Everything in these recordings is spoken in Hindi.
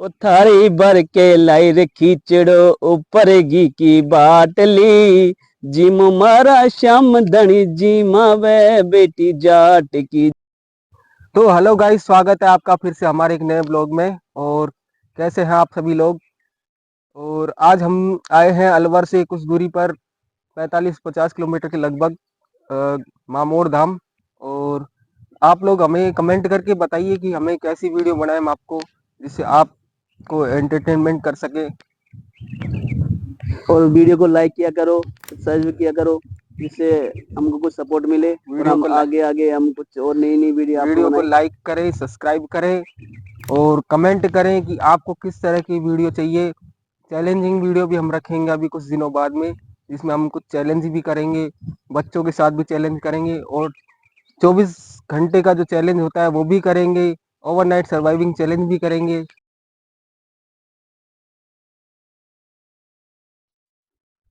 ओ थारी भर के लाई रे खींचड़ो ऊपर घी की बाटली। जिम मारा श्याम धनी जिमा वे बेटी जाट की। तो हेलो गाइस, स्वागत है आपका फिर से हमारे एक नए ब्लॉग में। और कैसे हैं आप सभी लोग। और आज हम आए हैं अलवर से कुछ दूरी पर 45-50 किलोमीटर के लगभग मामोर धाम। और आप लोग हमें कमेंट करके बताइए कि हमें कैसी वीडियो बनाएं हम आपको, जिससे आपको एंटरटेनमेंट कर सके। और वीडियो को लाइक किया करो, सब्सक्राइब किया करो, जिससे हमको कुछ सपोर्ट मिले और वीडियो हम को आगे आगे हम कुछ और नई नई वीडियो आपको वीडियो को बनाए। लाइक करें, सब्सक्राइब करें और कमेंट करें कि आपको किस तरह की वीडियो चाहिए। चैलेंजिंग वीडियो भी हम रखेंगे अभी कुछ दिनों बाद में, जिसमें हम कुछ चैलेंज भी करेंगे, बच्चों के साथ भी चैलेंज करेंगे और 24 घंटे का जो चैलेंज होता है वो भी करेंगे। ओवरनाइट सर्वाइविंग चैलेंज भी करेंगे।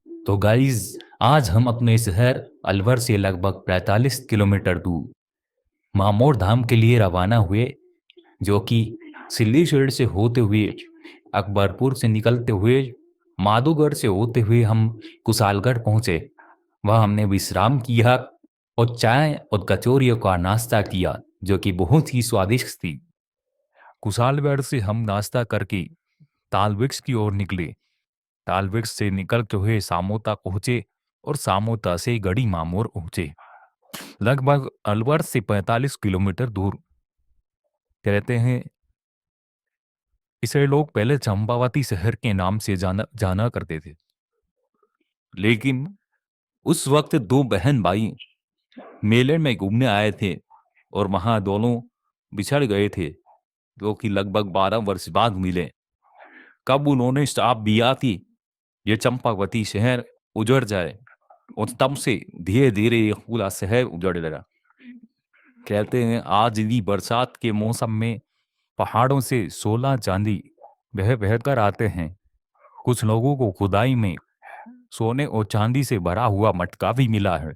तो गाइज, आज हम अपने शहर अलवर से लगभग 45 किलोमीटर दूर मामोर धाम के लिए रवाना हुए, जो कि सिल्लीशेड़ से होते हुए, अकबरपुर से निकलते हुए, माधोगढ़ से होते हुए हम कुशालगढ़ पहुंचे। वह हमने विश्राम किया और चाय और कचौरियों का नाश्ता किया, जो कि बहुत ही स्वादिष्ट थी। कुशालगढ़ से हम नाश्ता करके ताल वृक्ष की ओर निकले। ताल वृक्ष से निकलते हुए सामोता पहुंचे और सामोता से गढ़ी मामोर पहुंचे, लगभग अलवर से 45 किलोमीटर दूर। कहते हैं इसे लोग पहले चंपावती शहर के नाम से जाना जाना करते थे, लेकिन उस वक्त दो बहन भाई मेले में घूमने आए थे और वहां दोनों बिछड़ गए थे, जो कि लगभग 12 वर्ष बाद मिले। कब उन्होंने श्राप दिया कि ये चंपावती शहर उजड़ जाए, और तब से धीरे धीरे ये पूरा शहर उजड़ लगा। कहते हैं आज भी बरसात के मौसम में पहाड़ों से 16 चांदी बह बहकर आते हैं। कुछ लोगों को खुदाई में सोने और चांदी से भरा हुआ मटका भी मिला है।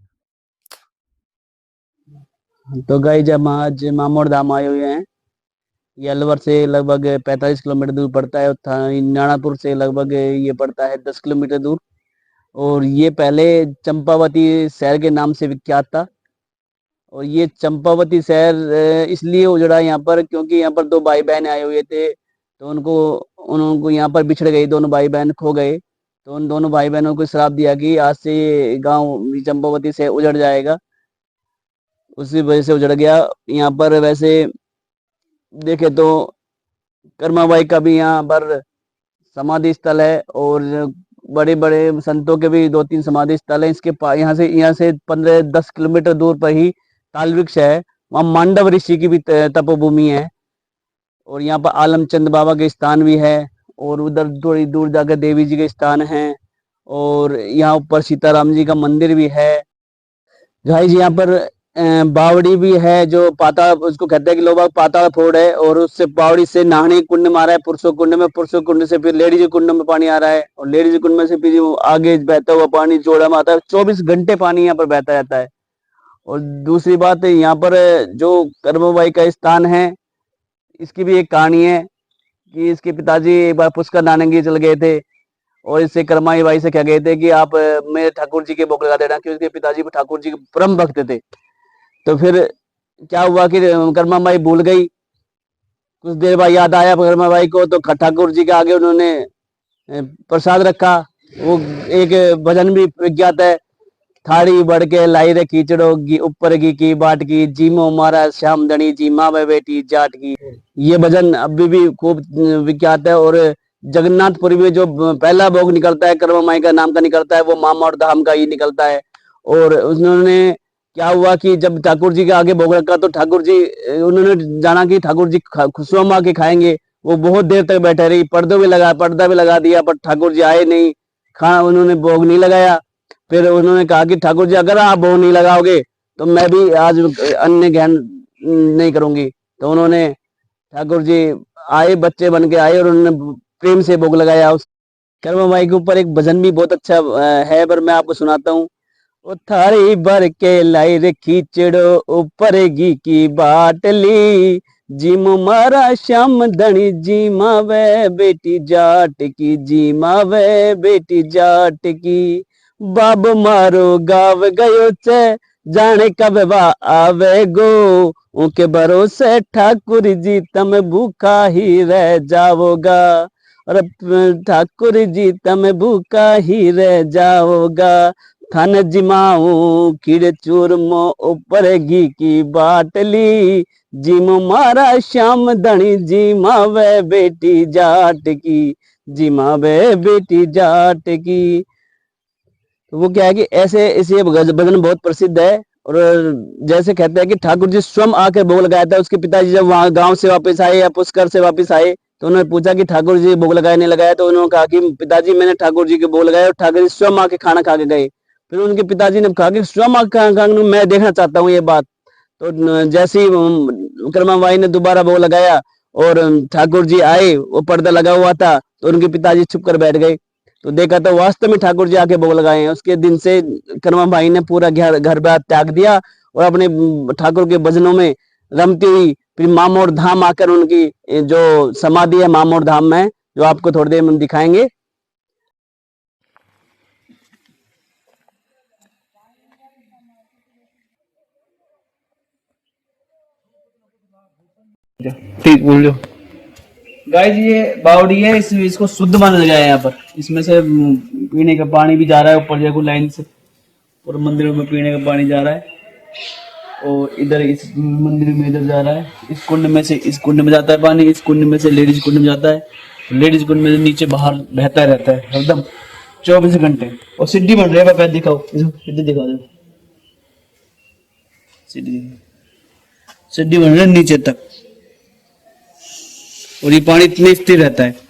तो गाइस हम आज मामोर धाम आए हुए हैं। ये अलवर से लगभग 45 किलोमीटर दूर पड़ता है। नानापुर से लगभग ये पड़ता है 10 किलोमीटर दूर। और ये पहले चंपावती शहर के नाम से विख्यात था। और ये चंपावती शहर इसलिए उजड़ा यहाँ पर क्योंकि यहाँ पर दो भाई बहन आए हुए थे, तो उनको यहाँ पर बिछड़ गए, दोनों भाई बहन खो गए। तो उन दोनों भाई बहनों को श्राप दिया कि आज से ये गांव चंपावती से उजड़ जाएगा। उसी वजह से उजड़ गया। यहाँ पर वैसे देखे तो कर्माबाई का भी यहाँ पर समाधि स्थल है और बड़े बड़े संतों के भी 2-3 समाधि स्थल है। इसके यहाँ से 15-10 किलोमीटर दूर पर ही ताल वृक्ष है। वहाँ मांडव ऋषि की भी तपोभूमि है। और यहाँ पर आलमचंद बाबा के स्थान भी है। और उधर थोड़ी दूर जाकर देवी जी के स्थान हैं। और यहाँ ऊपर सीताराम जी का मंदिर भी है। भाई जी यहाँ पर बावड़ी भी है, जो पाताल उसको कहते हैं कि लोग पाताल फोड़ है। और उससे बावड़ी से नहाने कुंड में आ रहा है, पुरुषों कुंड में, पुरुषों कुंड से फिर लेडीज कुंड में पानी आ रहा है। और लेडीज कुंड में से फिर आगे बहता हुआ पानी जोड़ा में आता है। 24 घंटे पानी यहाँ पर बहता रहता है। और दूसरी बात यहाँ पर जो कर्मबाई का स्थान है, इसकी भी एक कहानी है कि इसके पिताजी एक बार पुष्कर नानंगी चल गए थे। और इससे कर्माई बाई से कह गए थे कि आप मेरे ठाकुर जी के भोग लगा देना, क्योंकि उसके पिताजी ठाकुर जी के परम भक्त थे। तो फिर क्या हुआ कि कर्मा बाई भूल गई। कुछ देर बाद याद आया कर्मा बाई को, तो ठाकुर जी के आगे उन्होंने प्रसाद रखा। वो एक भजन भी विज्ञात है, थाड़ी बढ़ के लाई रे खींचड़ो ऊपर की बाट की, जीमो मारा श्याम धनी जी माँ बेटी जाट की। ये भजन अभी भी खूब विख्यात है। और जगन्नाथपुरी में जो पहला भोग निकलता है कर्मा माई का नाम का निकलता है, वो मामा और धाम का ही निकलता है। और उन्होंने क्या हुआ कि जब ठाकुर जी के आगे भोग रखा, तो ठाकुर जी उन्होंने जाना कि ठाकुर जी खुशनुमा माँ के खाएंगे। वो बहुत देर तक बैठे रही, पर्दा भी लगा दिया, पर ठाकुर जी आए नहीं, खाना उन्होंने भोग नहीं लगाया। फिर उन्होंने कहा कि ठाकुर जी अगर आप भोग नहीं लगाओगे तो मैं भी आज अन्न ग्रहण नहीं करूंगी। तो उन्होंने ठाकुर जी आए, बच्चे बन के आए और उन्होंने प्रेम से भोग लगाया। उस कर्मा माई के ऊपर एक भजन भी बहुत अच्छा है, पर मैं आपको सुनाता हूँ। ओ थारी भर के लाई रे खींचड़ो ऊपर घी की बाटली। जीम मारा श्याम धनी जी मावे बेटी जाट की, जी मावे बेटी जाट की। बाब मारो गाव गयो छे जाने कब वा आवे गो, उनके भरोसे ठाकुर जी तम भूखा ही रह जाओगा। और ठाकुर जी तम भूखा ही रह जाओगा। थन जिमाऊ खीर चूरमो ऊपर घी की बाटली, जिम मारा श्याम धनी जी मावे बेटी जाट की, जी मावे बेटी जाट की। तो वो क्या है कि ऐसे इसे भजन बहुत प्रसिद्ध है। और जैसे कहते हैं कि ठाकुर जी स्वयं आकर भोग लगाया था। उसके पिताजी जब वहां गांव से वापस आए या पुष्कर से वापस आए तो उन्होंने पूछा कि ठाकुर जी भोग लगाया नहीं लगाया, तो उन्होंने कहा कि पिताजी मैंने ठाकुर जी के भोग लगाया, और ठाकुर जी स्वयं आके खाना खा के गए। फिर उनके पिताजी ने कहा कि स्वयं आके खाना मैं देखना चाहता हूँ ये बात। तो जैसे ही विक्रमाबाई ने दोबारा भोग लगाया और ठाकुर जी आए, वो पर्दा लगा हुआ था, तो उनके पिताजी छुप कर बैठ गए। तो देखा तो वास्तव में ठाकुर जी आके भोग लगाए हैं। उसके दिन से कर्मा भाई ने पूरा घर बार त्याग दिया और अपने ठाकुर के भजनों में रमती हुई फिर मामोर धाम आकर उनकी जो समाधि है मामोर धाम में, जो आपको थोड़ी देर में दिखाएंगे। ठीक बोल लो। गाइस ये बावड़ी है, इसको शुद्ध माना गया है। यहाँ पर इसमें से पीने का पानी भी जा रहा है ऊपर देखो लाइन से, और मंदिरों में पीने का पानी जा रहा है, और इधर इस मंदिर में इधर जा रहा है। इस कुंड में से इस कुंड में जाता है पानी, इस कुंड में से लेडीज कुंड में जाता है, लेडीज कुंड में से नीचे बाहर बहता रहता है एकदम 24 घंटे। और सीढ़ी बन रही है, पैर दिखाओ, सीढ़ी दिखा दो, सीढ़ी बन रही है नीचे तक, और ये पानी इतने स्थिर रहता है।